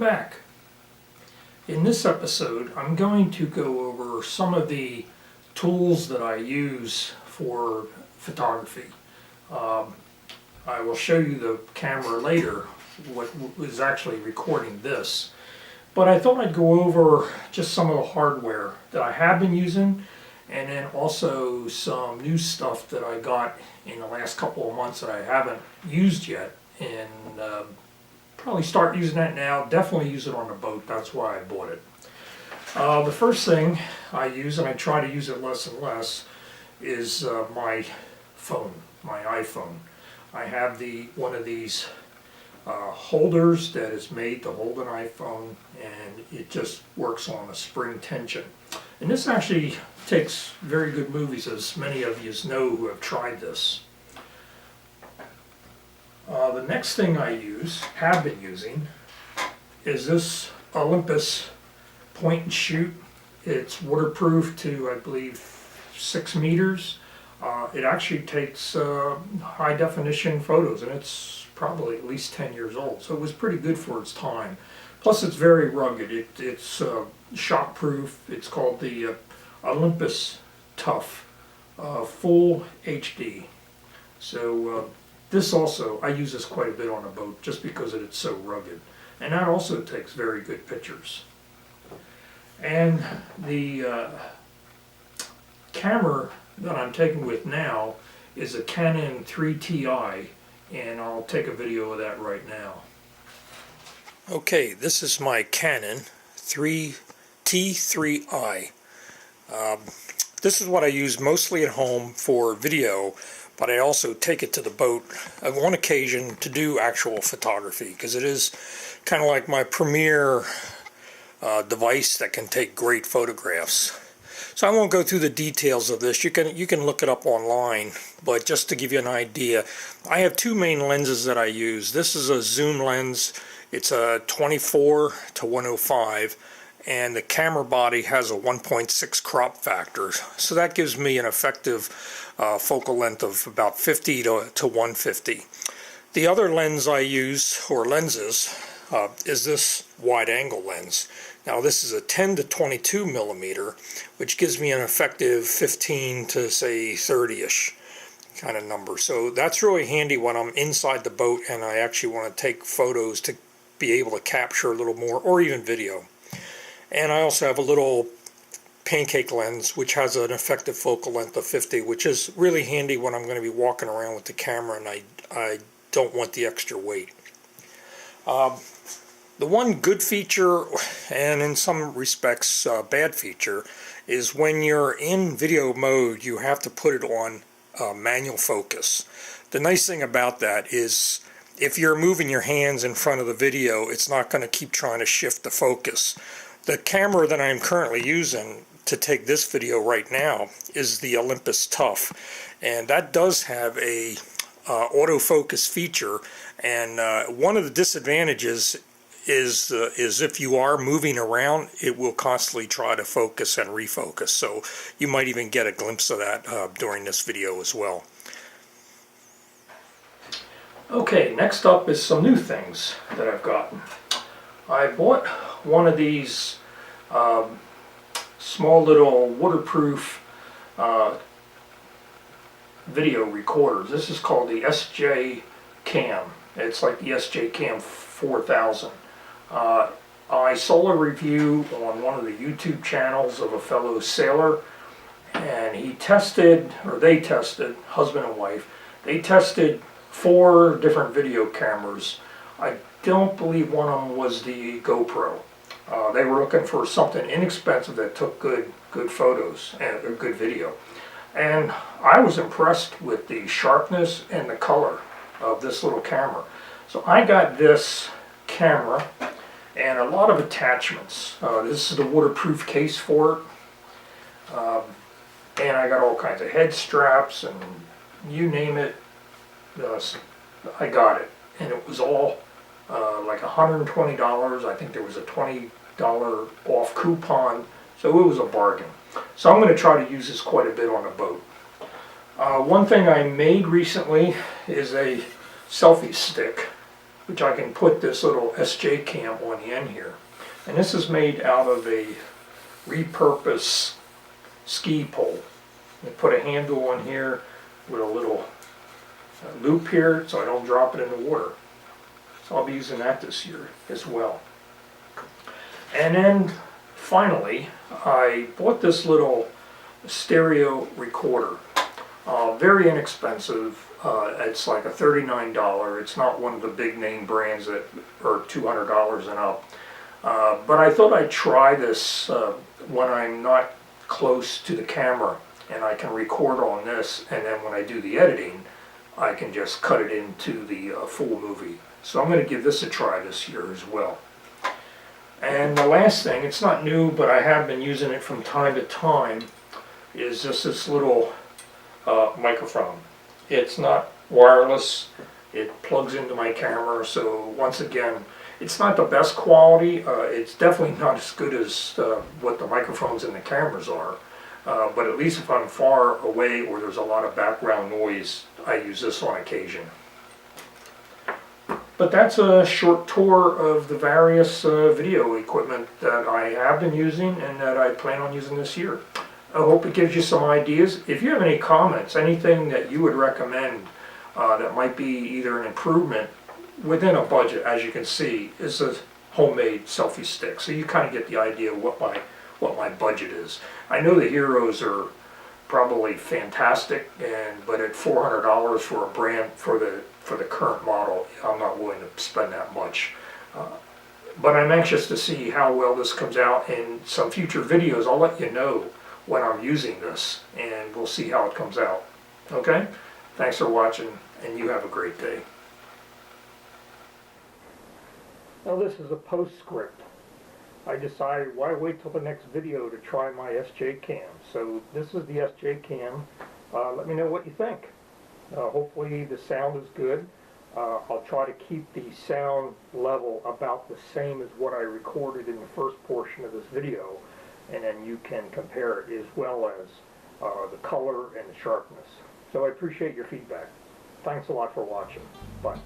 back. In this episode, I'm going to go over some of the tools that I use for photography. I will show you the camera later, what was actually recording this. But I thought I'd go over just some of the hardware that I have been using, and then also some new stuff that I got in the last couple of months that I haven't used yet, and probably start using that now. Definitely use it on the boat. That's why I bought it. The first thing I use, and I try to use it less and less, is my phone, my iPhone. I have one of these holders that is made to hold an iPhone, and it just works on a spring tension. And this actually takes very good movies, as many of you know who have tried this. The next thing I have been using, is this Olympus point and shoot. It's waterproof to, I believe, 6 meters. It actually takes high definition photos, and it's probably at least 10 years old, so it was pretty good for its time. Plus it's very rugged. It's shock proof. It's called the Olympus Tough Full HD. So this also, I use this quite a bit on a boat just because it's so rugged, and that also takes very good pictures. And the camera that I'm taking with now is a Canon 3Ti, and I'll take a video of that right now. Okay, this is my Canon T3i. This is what I use mostly at home for video, but I also take it to the boat on one occasion to do actual photography, because it is kind of like my premier device that can take great photographs. So I won't go through the details of this. You can look it up online, but just to give you an idea, I have two main lenses that I use. This is a zoom lens. It's a 24 to 105, and the camera body has a 1.6 crop factor. So that gives me an effective focal length of about 50 to 150. The other lens I use, or lenses, is this wide angle lens. Now this is a 10 to 22 millimeter, which gives me an effective 15 to say 30-ish kind of number. So that's really handy when I'm inside the boat and I actually want to take photos to be able to capture a little more, or even video. And I also have a little pancake lens which has an effective focal length of 50, which is really handy when I'm going to be walking around with the camera and I don't want the extra weight. The one good feature, and in some respects bad feature, is when you're in video mode you have to put it on manual focus. The nice thing about that is if you're moving your hands in front of the video, it's not going to keep trying to shift the focus. The camera that I'm currently using to take this video right now is the Olympus Tough, and that does have a autofocus feature, and one of the disadvantages is if you are moving around, it will constantly try to focus and refocus. So you might even get a glimpse of that during this video as well. Okay, next up is some new things that I've gotten. I bought one of these small little waterproof video recorders. This is called the SJCAM. It's like the SJCAM 4000. I saw a review on one of the YouTube channels of a fellow sailor, and they tested, husband and wife, they tested 4 different video cameras. I don't believe one of them was the GoPro. They were looking for something inexpensive that took good photos and good video. And I was impressed with the sharpness and the color of this little camera. So I got this camera and a lot of attachments. This is the waterproof case for it. And I got all kinds of head straps and you name it, I got it. And it was all like $120. I think there was a $20 off coupon, so it was a bargain. So I'm going to try to use this quite a bit on a boat. One thing I made recently is a selfie stick. which I can put this little SJCAM on the end here. And this is made out of a repurposed ski pole. I put a handle on here with a little loop here so I don't drop it in the water. So I'll be using that this year as well. And then finally, I bought this little stereo recorder. Very inexpensive. It's like a $39. It's not one of the big name brands that are $200 and up. But I thought I'd try this when I'm not close to the camera, and I can record on this, and then when I do the editing I can just cut it into the full movie. So I'm going to give this a try this year as well. And the last thing, it's not new but I have been using it from time to time, is just this little microphone. It's not wireless, it plugs into my camera, so once again it's not the best quality. It's definitely not as good as what the microphones in the cameras are. But at least if I'm far away or there's a lot of background noise, I use this on occasion. But that's a short tour of the various video equipment that I have been using and that I plan on using this year. I hope it gives you some ideas. If you have any comments, anything that you would recommend that might be either an improvement within a budget, as you can see, is a homemade selfie stick. So you kind of get the idea what my budget is. I know the Heroes are probably fantastic, but at $400 for a brand for the current model, I'm not willing to spend that much. But I'm anxious to see how well this comes out. In some future videos, I'll let you know when I'm using this, and we'll see how it comes out. Okay? Thanks for watching, and you have a great day. Now this is a postscript. I decided why wait till the next video to try my SJCAM. So this is the SJCAM. Let me know what you think. Hopefully the sound is good. I'll try to keep the sound level about the same as what I recorded in the first portion of this video, and then you can compare it as well as the color and the sharpness. So I appreciate your feedback. Thanks a lot for watching. Bye.